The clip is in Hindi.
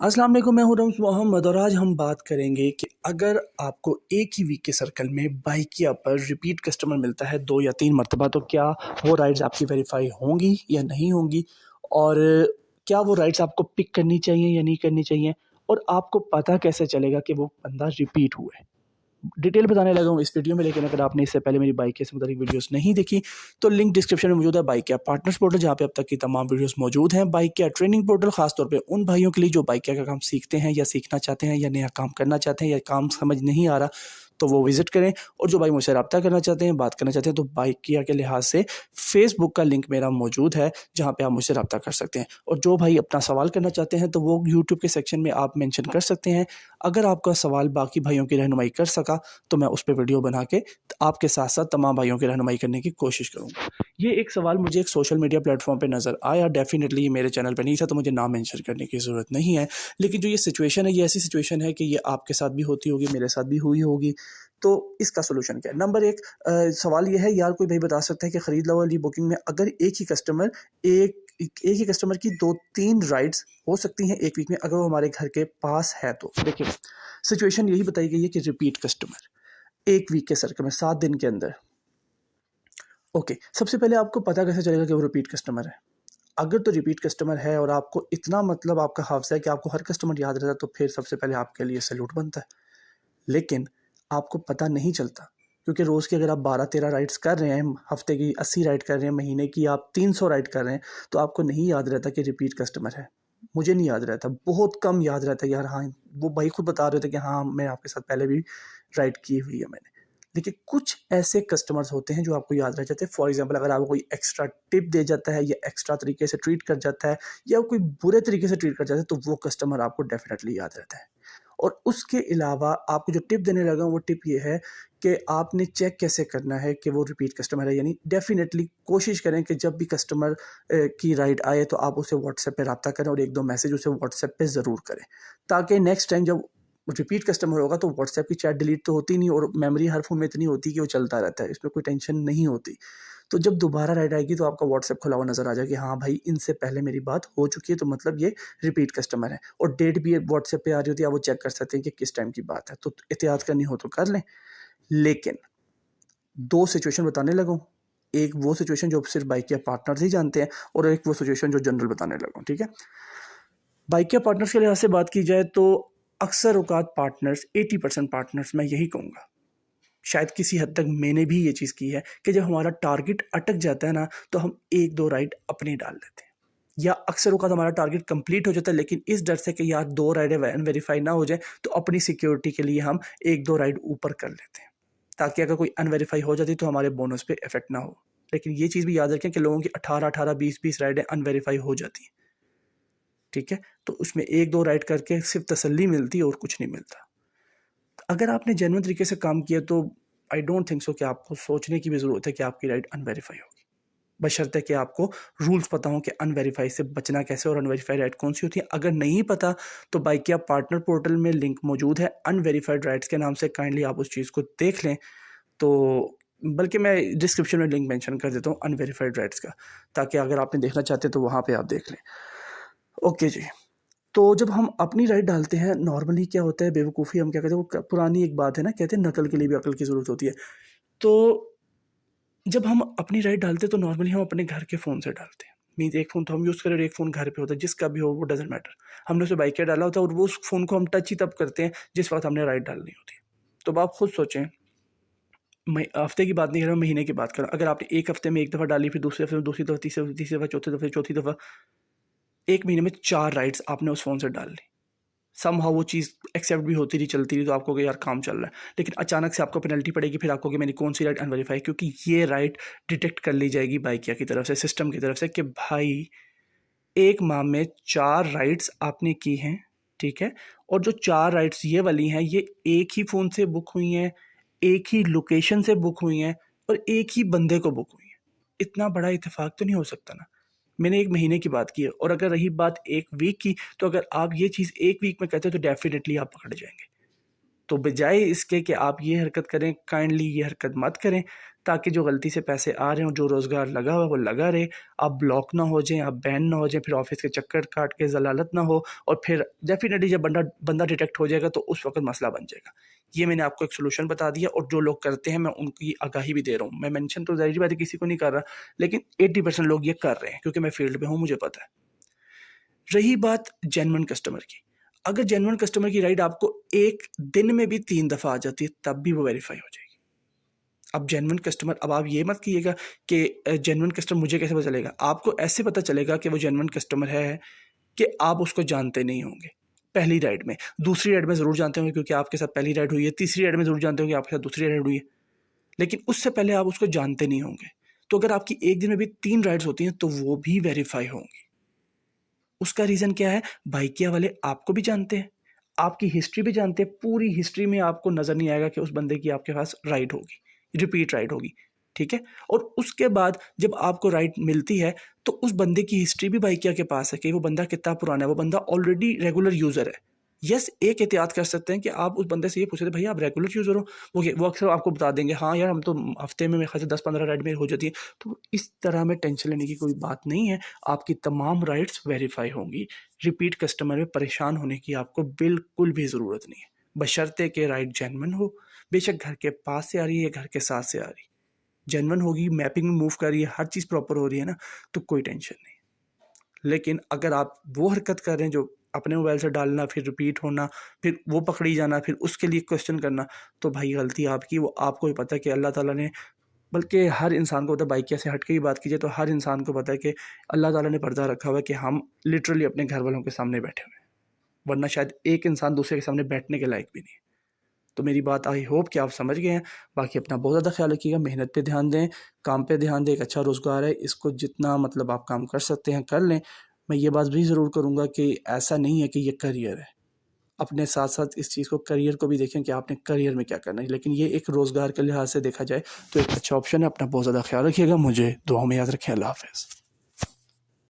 अस्सलाम वालेकुम, मैं हूं रम्स मोहम्मद और आज हम बात करेंगे कि अगर आपको एक ही वीक के सर्कल में बाइकिया पर रिपीट कस्टमर मिलता है 2 या 3 मरतबा, तो क्या वो राइड्स आपकी वेरीफाई होंगी या नहीं होंगी, और क्या वो राइड्स आपको पिक करनी चाहिए या नहीं करनी चाहिए, और आपको पता कैसे चलेगा कि वो बंदा रिपीट हुआ है। डिटेल बताने लगा हूँ इस वीडियो में, लेकिन अगर आपने इससे पहले मेरी बाइक से मुताबिक वीडियोस नहीं देखी तो लिंक डिस्क्रिप्शन में मौजूद है। बाइक पार्टनर्स पोर्टल, जहाँ पे अब तक की तमाम वीडियोस मौजूद हैं। बाइक ट्रेनिंग पोर्टल, खासतौर पे उन भाइयों के लिए जो बाइक का काम सीखते हैं या सीखना चाहते हैं या नया काम करना चाहते हैं या काम समझ नहीं आ रहा, तो वो विजिट करें। और जो भाई मुझसे रब्ता करना चाहते हैं, बात करना चाहते हैं, तो बाइकिया के लिहाज से फेसबुक का लिंक मेरा मौजूद है, जहाँ पे आप मुझसे रब्ता कर सकते हैं। और जो भाई अपना सवाल करना चाहते हैं तो वो यूट्यूब के सेक्शन में आप मेंशन कर सकते हैं। अगर आपका सवाल बाकी भाइयों की रहनुमाई कर सका तो मैं उस पर वीडियो बना के आपके साथ साथ तमाम भाइयों की रहनुमाई करने की कोशिश करूँगा। ये एक सवाल मुझे एक सोशल मीडिया प्लेटफॉर्म पे नज़र आया, डेफिनेटली ये मेरे चैनल पे नहीं था, तो मुझे नाम मेंशन करने की ज़रूरत नहीं है। लेकिन जो ये सिचुएशन है, ये ऐसी सिचुएशन है कि ये आपके साथ भी होती होगी, मेरे साथ भी हुई होगी। तो इसका सोल्यूशन क्या है? नंबर एक, सवाल ये है, यार कोई भाई बता सकता है कि ख़रीद लो वाली बुकिंग में अगर एक ही कस्टमर की 2-3 राइड्स हो सकती हैं एक वीक में, अगर वो हमारे घर के पास है तो। देखिए, सिचुएशन यही बताई गई है कि रिपीट कस्टमर एक वीक के सर्कल में 7 दिन के अंदर। ओके, सबसे पहले आपको पता कैसे चलेगा कि वो रिपीट कस्टमर है? अगर तो रिपीट कस्टमर है और आपको इतना मतलब आपका हाफ़्ज़ा है कि आपको हर कस्टमर याद रहता है, तो फिर सबसे पहले आपके लिए सैल्यूट बनता है। लेकिन आपको पता नहीं चलता, क्योंकि रोज़ की अगर आप 12-13 राइड्स कर रहे हैं, हफ़्ते की 80 राइड कर रहे हैं, महीने की आप 300 राइड कर रहे हैं, तो आपको नहीं याद रहता कि रिपीट कस्टमर है। मुझे नहीं याद रहता, बहुत कम याद रहता है यार। हाँ, वो भाई खुद बता रहे थे कि हाँ, मैं आपके साथ पहले भी राइड की हुई है मैंने। लेकिन कुछ ऐसे कस्टमर्स होते हैं जो आपको याद रह जाते हैं। फॉर एग्जांपल, अगर आपको कोई एक्स्ट्रा टिप दे जाता है या एक्स्ट्रा तरीके से ट्रीट कर जाता है या कोई बुरे तरीके से ट्रीट कर जाता है, तो वो कस्टमर आपको डेफिनेटली याद रहता है। और उसके अलावा आपको जो टिप देने लगा हूँ, वो टिप ये है कि आपने चेक कैसे करना है कि वो रिपीट कस्टमर है। यानी डेफिनेटली कोशिश करें कि जब भी कस्टमर की राइड आए तो आप उसे व्हाट्सएप पे रब्ता करें और 1-2 मैसेज उसे व्हाट्सएप पे ज़रूर करें, ताकि नेक्स्ट टाइम जब रिपीट कस्टमर होगा तो व्हाट्सएप की चैट डिलीट तो होती नहीं, और मेमोरी हर फ़ोन में इतनी होती है कि वो चलता रहता है, इसमें कोई टेंशन नहीं होती। तो जब दोबारा राइड आएगी तो आपका व्हाट्सएप खुला हुआ नज़र आ जाएगा कि हाँ भाई, इनसे पहले मेरी बात हो चुकी है, तो मतलब ये रिपीट कस्टमर है। और डेट भी व्हाट्सएप पे आ रही होती है, आप वो चेक कर सकते हैं कि किस टाइम की बात है। तो एहतियात करनी हो तो कर लें। लेकिन 2 सिचुएशन बताने लगा हूँ। एक वो सिचुएशन जो सिर्फ बाइक या पार्टनर्स ही जानते हैं, और एक वो सिचुएशन जो जनरल बताने लगा हूँ, ठीक है? बाइक या पार्टनर्स के लिहाज से बात की जाए तो अक्सर औकात पार्टनर्स, 80% पार्टनर्स, मैं यही कहूँगा, शायद किसी हद तक मैंने भी ये चीज़ की है कि जब हमारा टारगेट अटक जाता है ना, तो हम 1-2 राइड अपनी डाल देते हैं। या अक्सर औक़ात हमारा टारगेट कंप्लीट हो जाता है, लेकिन इस डर से कि यार 2 राइडें अनवेरीफाई ना हो जाए, तो अपनी सिक्योरिटी के लिए हम 1-2 राइड ऊपर कर लेते हैं, ताकि अगर कोई अनवेरीफाई हो जाती तो हमारे बोनस पे इफ़ेक्ट ना हो। लेकिन ये चीज़ भी याद रखें कि लोगों की 18-18, 20-20 राइडें अनवेरीफाई हो जाती हैं, ठीक है? तो उसमें 1-2 राइड करके सिर्फ़ तसल्ली मिलती है और कुछ नहीं मिलता। अगर आपने जेन्युइन तरीके से काम किया तो आई डोंट थिंक सो कि आपको सोचने की भी ज़रूरत है कि आपकी राइड अनवेरीफाई होगी। बशर्ते कि आपको रूल्स पता हो कि अनवेरीफाई से बचना कैसे और अनवेरीफाइड राइड कौन सी होती है। अगर नहीं पता तो बाइकिया पार्टनर पोर्टल में लिंक मौजूद है अनवेरीफाइड राइड्स के नाम से, काइंडली आप उस चीज़ को देख लें। तो बल्कि मैं डिस्क्रिप्शन में लिंक मेंशन कर देता हूँ अनवेरीफाइड राइड्स का, ताकि अगर आपने देखना चाहते हैं तो वहाँ पे आप देख लें। ओके जी। तो जब हम अपनी राइड डालते हैं, नॉर्मली क्या होता है, बेवकूफ़ी हम क्या कहते हैं, वो पुरानी एक बात है ना, कहते हैं नकल के लिए भी अकल की ज़रूरत होती है। तो जब हम अपनी राइड डालते हैं तो नॉर्मली हम अपने घर के फ़ोन से डालते हैं। मीन्स एक फ़ोन तो हम यूज़ कर रहे हैं और एक फ़ोन घर पे होता है, जिसका भी हो वो डज़न्ट मैटर। हमने उसे बाइक पे डाला होता है और वो उस फ़ोन को हम टच ही तब करते हैं जिस वक़्त हमने राइड डालनी होती है। तो अब आप खुद सोचें, मैं हफ़्ते की बात नहीं कर रहा हूँ, महीने की बात कर रहा हूँ। अगर आपने 1 हफ़्ते में 1 दफ़ा डाली, फिर दूसरे हफ़्ते में दूसरी दफ़ा, तीसरी दफ़ा, चौथी दफ़ा, 1 महीने में 4 राइड्स आपने उस फ़ोन से डाल ली। समहाउ वो चीज़ एक्सेप्ट भी होती रही, चलती रही, तो आपको कि यार काम चल रहा है। लेकिन अचानक से आपको पेनल्टी पड़ेगी, फिर आपको कि मैंने कौन सी राइड अनवेरीफाई, क्योंकि ये राइड डिटेक्ट कर ली जाएगी बाइकिया की तरफ से, सिस्टम की तरफ से, कि भाई 1 माह में 4 राइड्स आपने की हैं, ठीक है? और जो 4 राइड्स ये वाली हैं, ये एक ही फ़ोन से बुक हुई हैं, एक ही लोकेशन से बुक हुई हैं और एक ही बंदे को बुक हुई हैं। इतना बड़ा इत्तेफ़ाक तो नहीं हो सकता ना? मैंने 1 महीने की बात की है, और अगर रही बात 1 वीक की, तो अगर आप ये चीज़ 1 वीक में करते हो तो डेफ़िनेटली आप पकड़े जाएँगे। तो बजाय इसके कि आप ये हरकत करें, काइंडली ये हरकत मत करें। ताकि जो गलती से पैसे आ रहे हों, जो रोज़गार लगा हुआ है वो लगा रहे, आप ब्लॉक ना हो जाएं, आप बैन ना हो जाएं, फिर ऑफिस के चक्कर काट के ज़लालत ना हो, और फिर डेफिनेटली जब बंदा डिटेक्ट हो जाएगा तो उस वक्त मसला बन जाएगा। ये मैंने आपको एक सोल्यूशन बता दिया, और जो लोग करते हैं मैं उनकी आगाही भी दे रहा हूँ। मैं मेंशन तो ज़ाहिर बात है किसी को नहीं कर रहा, लेकिन 80% लोग ये कर रहे हैं क्योंकि मैं फील्ड में हूँ, मुझे पता है। रही बात जेन्युइन कस्टमर की, अगर जेन्युइन कस्टमर की राइड आपको एक दिन में भी 3 दफ़ा आ जाती है तब भी वो वेरीफाई हो जाएगी। अब जेन्युइन कस्टमर, अब आप ये मत कीजिएगा कि जेन्युइन कस्टमर मुझे कैसे पता चलेगा। आपको ऐसे पता चलेगा कि वो जेन्युइन कस्टमर है कि आप उसको जानते नहीं होंगे पहली राइड में, दूसरी राइड में ज़रूर जानते होंगे क्योंकि आपके साथ पहली राइड हुई है, तीसरी राइड में ज़रूर जानते होंगे आपके साथ दूसरी राइड हुई है, लेकिन उससे पहले आप उसको जानते नहीं होंगे। तो अगर आपकी एक दिन में भी 3 राइड्स होती हैं तो वो भी वेरीफाई होंगी। उसका रीज़न क्या है, बाइकिया वाले आपको भी जानते हैं, आपकी हिस्ट्री भी जानते हैं, पूरी हिस्ट्री में आपको नज़र नहीं आएगा कि उस बंदे की आपके पास राइड होगी, रिपीट राइड होगी, ठीक है। और उसके बाद जब आपको राइड मिलती है तो उस बंदे की हिस्ट्री भी बाइकिया के पास है कि वो बंदा कितना पुराना है, वो बंदा ऑलरेडी रेगुलर यूज़र है। यस, एक एहतियात कर सकते हैं कि आप उस बंदे से ये पूछ रहे थे, भैया आप रेगुलर यूज़र हो, वो अक्सर आपको बता देंगे हाँ यार हम तो हफ्ते में मेरे ख्याल से 10-15 राइड मेरी हो जाती है। तो इस तरह में टेंशन लेने की कोई बात नहीं है, आपकी तमाम राइड्स वेरीफाई होंगी। रिपीट कस्टमर में परेशान होने की आपको बिल्कुल भी ज़रूरत नहीं है, बशर्ते कि राइड जेन्युइन हो। बेशक घर के पास से आ रही है या घर के साथ से आ रही, जेन्युइन होगी, मैपिंग में मूव कर रही है, हर चीज़ प्रॉपर हो रही है ना, तो कोई टेंशन नहीं। लेकिन अगर आप वो हरकत कर रहे हैं जो अपने मोबाइल से डालना, फिर रिपीट होना, फिर वो पकड़ी जाना, फिर उसके लिए क्वेश्चन करना, तो भाई गलती आपकी, वो आपको ही पता है कि अल्लाह ताला ने, बल्कि हर इंसान को पता है, बाइकिया से हट के ही बात कीजिए तो हर इंसान को पता है कि अल्लाह ताला ने पर्दा रखा हुआ है कि हम लिटरली अपने घर वालों के सामने बैठे हुए हैं, वरना शायद एक इंसान दूसरे के सामने बैठने के लायक भी नहीं है। तो मेरी बात आई होप कि आप समझ गए हैं। बाकी अपना बहुत ज़्यादा ख्याल रखिएगा, मेहनत पे ध्यान दें, काम पे ध्यान दें, एक अच्छा रोज़गार है, इसको जितना मतलब आप काम कर सकते हैं कर लें। मैं ये बात भी ज़रूर करूँगा कि ऐसा नहीं है कि ये करियर है, अपने साथ-साथ इस चीज़ को करियर को भी देखें कि आपने करियर में क्या करना है, लेकिन ये एक रोज़गार के लिहाज से देखा जाए तो एक अच्छा ऑप्शन है। अपना बहुत ज़्यादा ख्याल रखिएगा, मुझे दुआओं में याद रखें। अल्लाह हाफ़िज़।